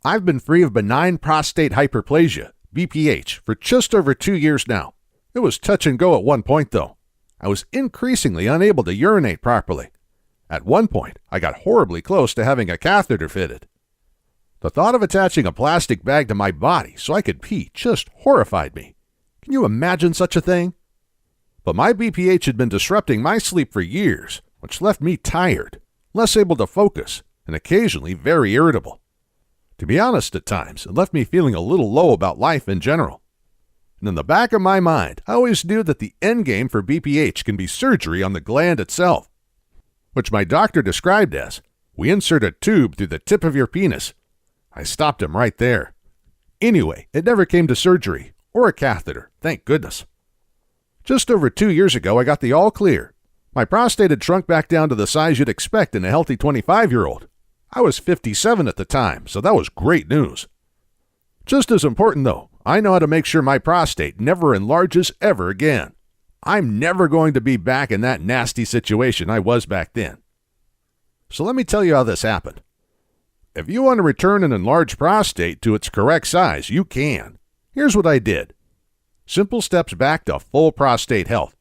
I've been free of benign prostate hyperplasia, BPH, for just over 2 years now. It was touch and go at one point, though. I was increasingly unable to urinate properly. At one point, I got horribly close to having a catheter fitted. The thought of attaching a plastic bag to my body so I could pee just horrified me. Can you imagine such a thing? But my BPH had been disrupting my sleep for years, which left me tired, less able to focus, and occasionally very irritable. To be honest, at times, it left me feeling a little low about life in general. And in the back of my mind, I always knew that the end game for BPH can be surgery on the gland itself, which my doctor described as, we insert a tube through the tip of your penis. I stopped him right there. Anyway, it never came to surgery, or a catheter, thank goodness. Just over 2 years ago, I got the all clear. My prostate had shrunk back down to the size you'd expect in a healthy 25-year-old. I was 57 at the time, so that was great news. Just as important, though, I know how to make sure my prostate never enlarges ever again. I'm never going to be back in that nasty situation I was back then. So let me tell you how this happened. If you want to return an enlarged prostate to its correct size, you can. Here's what I did. Simple steps back to full prostate health.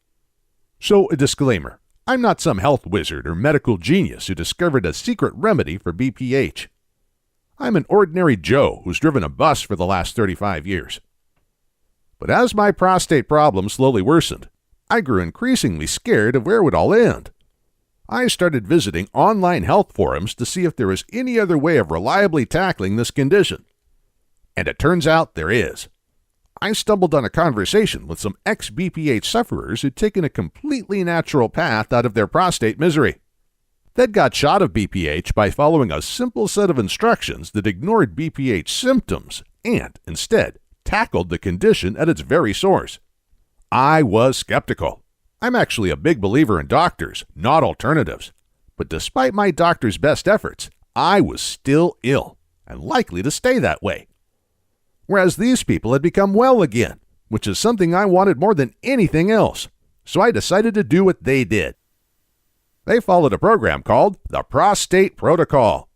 So, a disclaimer. I'm not some health wizard or medical genius who discovered a secret remedy for BPH. I'm an ordinary Joe who's driven a bus for the last 35 years. But as my prostate problem slowly worsened, I grew increasingly scared of where it would all end. I started visiting online health forums to see if there was any other way of reliably tackling this condition. And it turns out there is. I stumbled on a conversation with some ex-BPH sufferers who'd taken a completely natural path out of their prostate misery. They'd got shot of BPH by following a simple set of instructions that ignored BPH symptoms and, instead, tackled the condition at its very source. I was skeptical. I'm actually a big believer in doctors, not alternatives. But despite my doctor's best efforts, I was still ill and likely to stay that way. Whereas these people had become well again, which is something I wanted more than anything else. So I decided to do what they did. They followed a program called the Prostate Protocol.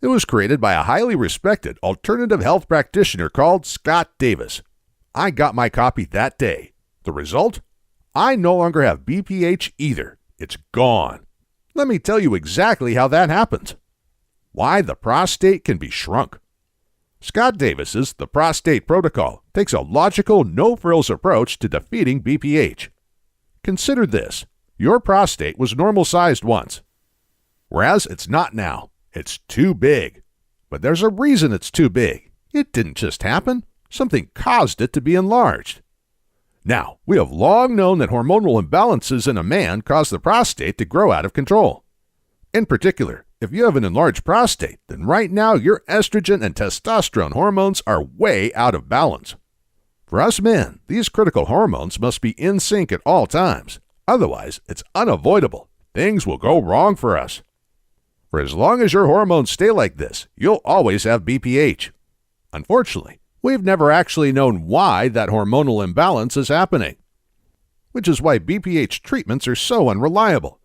It was created by a highly respected alternative health practitioner called Scott Davis. I got my copy that day. The result? I no longer have BPH either. It's gone. Let me tell you exactly how that happens. Why the prostate can be shrunk. Scott Davis's The Prostate Protocol takes a logical, no-frills approach to defeating BPH. Consider this. Your prostate was normal-sized once, whereas it's not now. It's too big. But there's a reason it's too big. It didn't just happen. Something caused it to be enlarged. Now, we have long known that hormonal imbalances in a man cause the prostate to grow out of control. In particular, if you have an enlarged prostate, then right now your estrogen and testosterone hormones are way out of balance. For us men, these critical hormones must be in sync at all times. Otherwise, it's unavoidable. Things will go wrong for us. For as long as your hormones stay like this, you'll always have BPH. Unfortunately, we've never actually known why that hormonal imbalance is happening, which is why BPH treatments are so unreliable.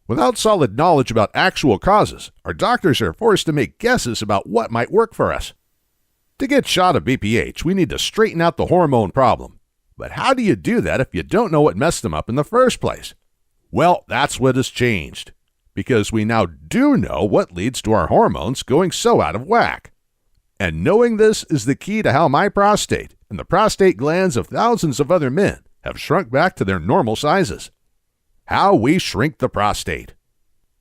Without solid knowledge about actual causes, our doctors are forced to make guesses about what might work for us. To get shot of BPH, we need to straighten out the hormone problem. But how do you do that if you don't know what messed them up in the first place? Well, that's what has changed, because we now do know what leads to our hormones going so out of whack. And knowing this is the key to how my prostate and the prostate glands of thousands of other men have shrunk back to their normal sizes. How we shrink the prostate.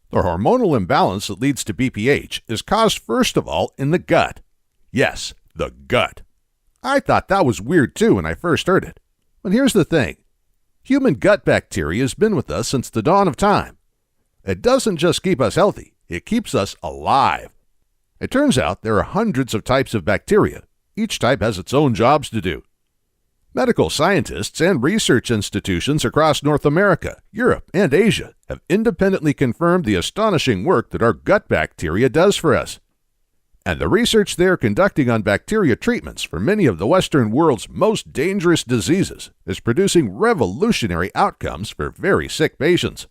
The hormonal imbalance that leads to BPH is caused first of all in the gut. Yes, the gut. I thought that was weird too when I first heard it. But here's the thing. Human gut bacteria has been with us since the dawn of time. It doesn't just keep us healthy, it keeps us alive. It turns out there are hundreds of types of bacteria. Each type has its own jobs to do. Medical scientists and research institutions across North America, Europe, and Asia have independently confirmed the astonishing work that our gut bacteria does for us. And the research they are conducting on bacteria treatments for many of the Western world's most dangerous diseases is producing revolutionary outcomes for very sick patients.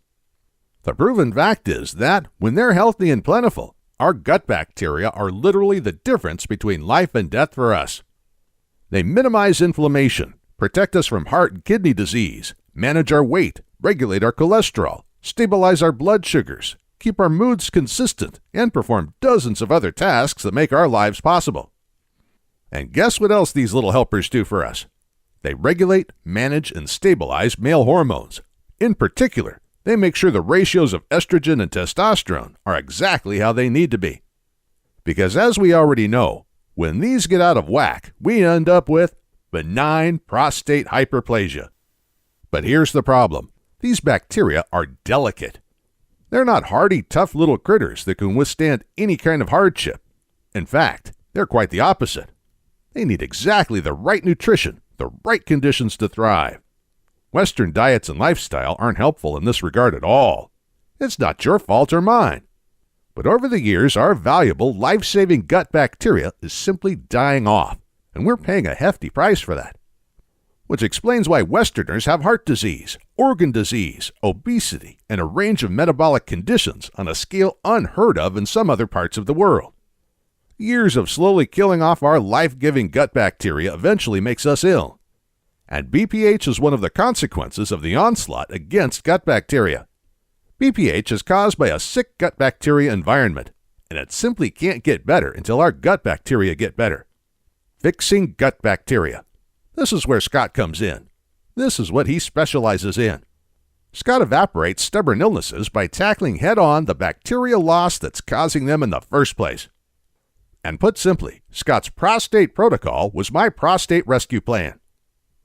The proven fact is that, when they're healthy and plentiful, our gut bacteria are literally the difference between life and death for us. They minimize inflammation, protect us from heart and kidney disease, manage our weight, regulate our cholesterol, stabilize our blood sugars, keep our moods consistent, and perform dozens of other tasks that make our lives possible. And guess what else these little helpers do for us? They regulate, manage, and stabilize male hormones. In particular, they make sure the ratios of estrogen and testosterone are exactly how they need to be. Because as we already know, when these get out of whack, we end up with benign prostate hyperplasia. But here's the problem. These bacteria are delicate. They're not hardy, tough little critters that can withstand any kind of hardship. In fact, they're quite the opposite. They need exactly the right nutrition, the right conditions to thrive. Western diets and lifestyle aren't helpful in this regard at all. It's not your fault or mine. But over the years, our valuable, life-saving gut bacteria is simply dying off, and we're paying a hefty price for that. Which explains why Westerners have heart disease, organ disease, obesity, and a range of metabolic conditions on a scale unheard of in some other parts of the world. Years of slowly killing off our life-giving gut bacteria eventually makes us ill. And BPH is one of the consequences of the onslaught against gut bacteria. BPH is caused by a sick gut bacteria environment, and it simply can't get better until our gut bacteria get better. Fixing gut bacteria. This is where Scott comes in. This is what he specializes in. Scott evaporates stubborn illnesses by tackling head-on the bacterial loss that's causing them in the first place. And put simply, Scott's Prostate Protocol was my prostate rescue plan.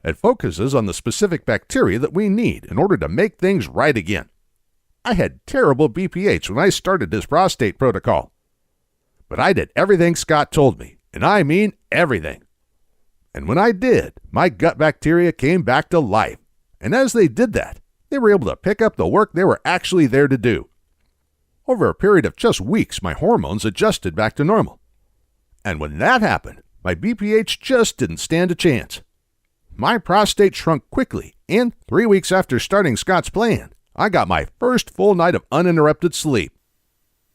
It focuses on the specific bacteria that we need in order to make things right again. I had terrible BPH when I started his Prostate Protocol. But I did everything Scott told me, and I mean everything. And when I did, my gut bacteria came back to life. And as they did that, they were able to pick up the work they were actually there to do. Over a period of just weeks, my hormones adjusted back to normal. And when that happened, my BPH just didn't stand a chance. My prostate shrunk quickly, and 3 weeks after starting Scott's plan, I got my first full night of uninterrupted sleep.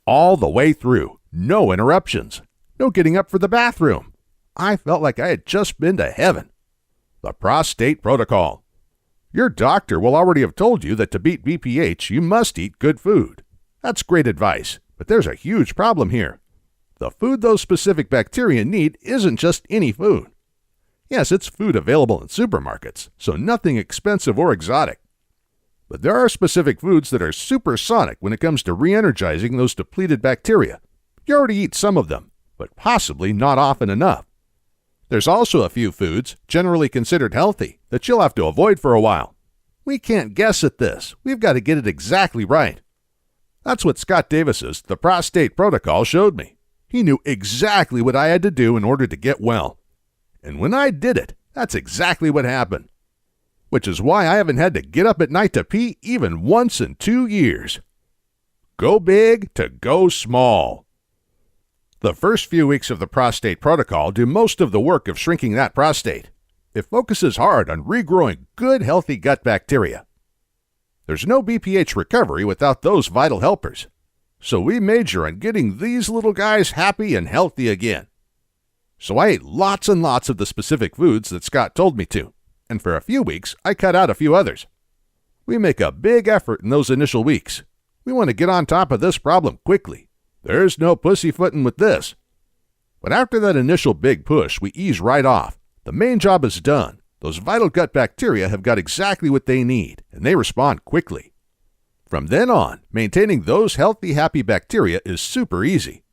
All the way through, no interruptions, no getting up for the bathroom. I felt like I had just been to heaven. The Prostate Protocol. Your doctor will already have told you that to beat BPH, you must eat good food. That's great advice, but there's a huge problem here. The food those specific bacteria need isn't just any food. Yes, it's food available in supermarkets, so nothing expensive or exotic. But there are specific foods that are supersonic when it comes to re-energizing those depleted bacteria. You already eat some of them, but possibly not often enough. There's also a few foods, generally considered healthy, that you'll have to avoid for a while. We can't guess at this. We've got to get it exactly right. That's what Scott Davis's The Prostate Protocol showed me. He knew exactly what I had to do in order to get well. And when I did it, that's exactly what happened. Which is why I haven't had to get up at night to pee even once in 2 years. Go big to go small. The first few weeks of the Prostate Protocol do most of the work of shrinking that prostate. It focuses hard on regrowing good, healthy gut bacteria. There's no BPH recovery without those vital helpers. So we major on getting these little guys happy and healthy again. So I ate lots and lots of the specific foods that Scott told me to, and for a few weeks I cut out a few others. We make a big effort in those initial weeks. We want to get on top of this problem quickly. There's no pussyfooting with this. But after that initial big push, we ease right off. The main job is done. Those vital gut bacteria have got exactly what they need, and they respond quickly. From then on, maintaining those healthy, happy bacteria is super easy.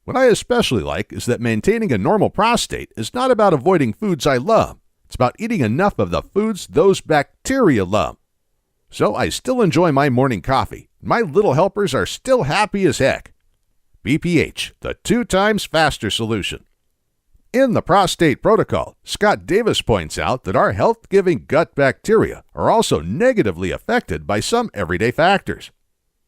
What I especially like is that maintaining a normal prostate is not about avoiding foods I love. It's about eating enough of the foods those bacteria love. So I still enjoy my morning coffee. My little helpers are still happy as heck. BPH, the 2 times faster solution. In the Prostate Protocol, Scott Davis points out that our health-giving gut bacteria are also negatively affected by some everyday factors.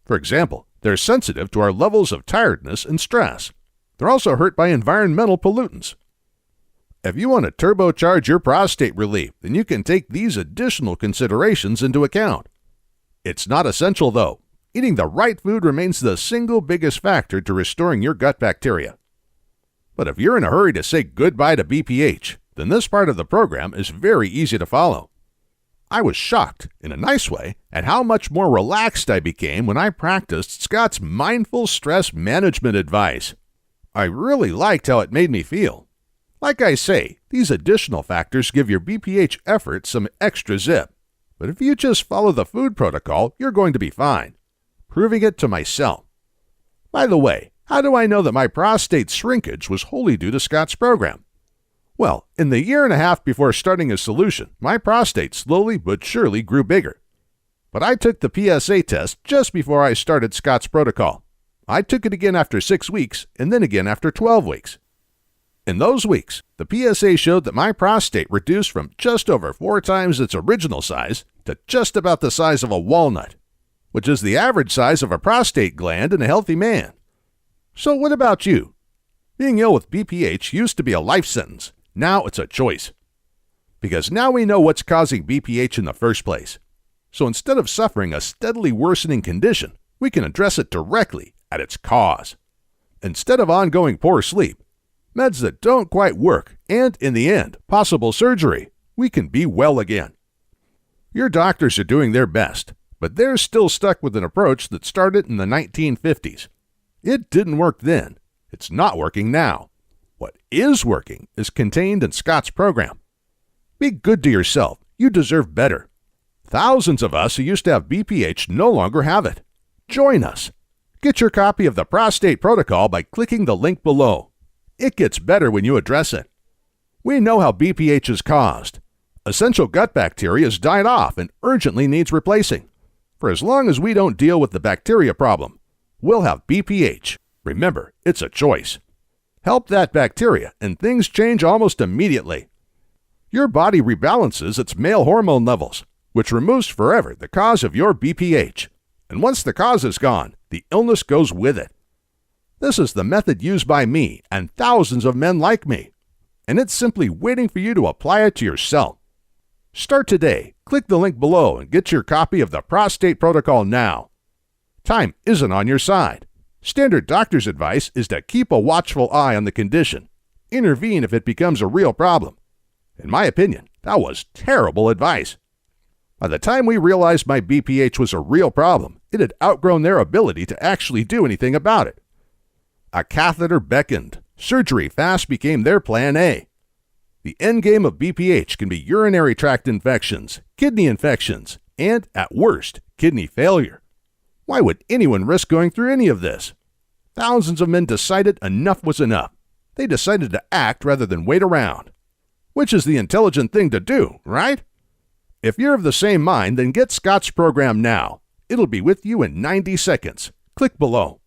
For example, they're sensitive to our levels of tiredness and stress. They're also hurt by environmental pollutants. If you want to turbocharge your prostate relief, then you can take these additional considerations into account. It's not essential, though. eating the right food remains the single biggest factor to restoring your gut bacteria. But if you're in a hurry to say goodbye to BPH, then this part of the program is very easy to follow. I was shocked, in a nice way, at how much more relaxed I became when I practiced Scott's mindful stress management advice. I really liked how it made me feel. Like I say, these additional factors give your BPH effort some extra zip. But if you just follow the food protocol, you're going to be fine. Proving it to myself. By the way, how do I know that my prostate shrinkage was wholly due to Scott's program? Well, in the year and a half before starting his solution, my prostate slowly but surely grew bigger. But I took the PSA test just before I started Scott's protocol. I took it again after 6 weeks and then again after 12 weeks. In those weeks, the PSA showed that my prostate reduced from just over 4 times its original size to just about the size of a walnut, which is the average size of a prostate gland in a healthy man. So what about you? Being ill with BPH used to be a life sentence. Now it's a choice. Because now we know what's causing BPH in the first place. So instead of suffering a steadily worsening condition, we can address it directly at its cause. Instead of ongoing poor sleep, meds that don't quite work, and in the end, possible surgery, we can be well again. Your doctors are doing their best, but they're still stuck with an approach that started in the 1950s. It didn't work then. It's not working now. What is working is contained in Scott's program. Be good to yourself. You deserve better. Thousands of us who used to have BPH no longer have it. Join us. Get your copy of the Prostate Protocol by clicking the link below. It gets better when you address it. We know how BPH is caused. Essential gut bacteria has died off and urgently needs replacing. For as long as we don't deal with the bacteria problem, we'll have BPH. Remember, it's a choice. Help that bacteria and things change almost immediately. Your body rebalances its male hormone levels, which removes forever the cause of your BPH. And once the cause is gone, the illness goes with it. This is the method used by me and thousands of men like me, and it's simply waiting for you to apply it to yourself. Start today. Click the link below and get your copy of the Prostate Protocol now. Time isn't on your side. Standard doctor's advice is to keep a watchful eye on the condition. Intervene if it becomes a real problem. In my opinion, that was terrible advice. By the time we realized my BPH was a real problem, it had outgrown their ability to actually do anything about it. A catheter beckoned. Surgery fast became their plan A. The endgame of BPH can be urinary tract infections, kidney infections, and, at worst, kidney failure. Why would anyone risk going through any of this? Thousands of men decided enough was enough. They decided to act rather than wait around. Which is the intelligent thing to do, right? If you're of the same mind, then get Scott's program now. It'll be with you in 90 seconds. Click below.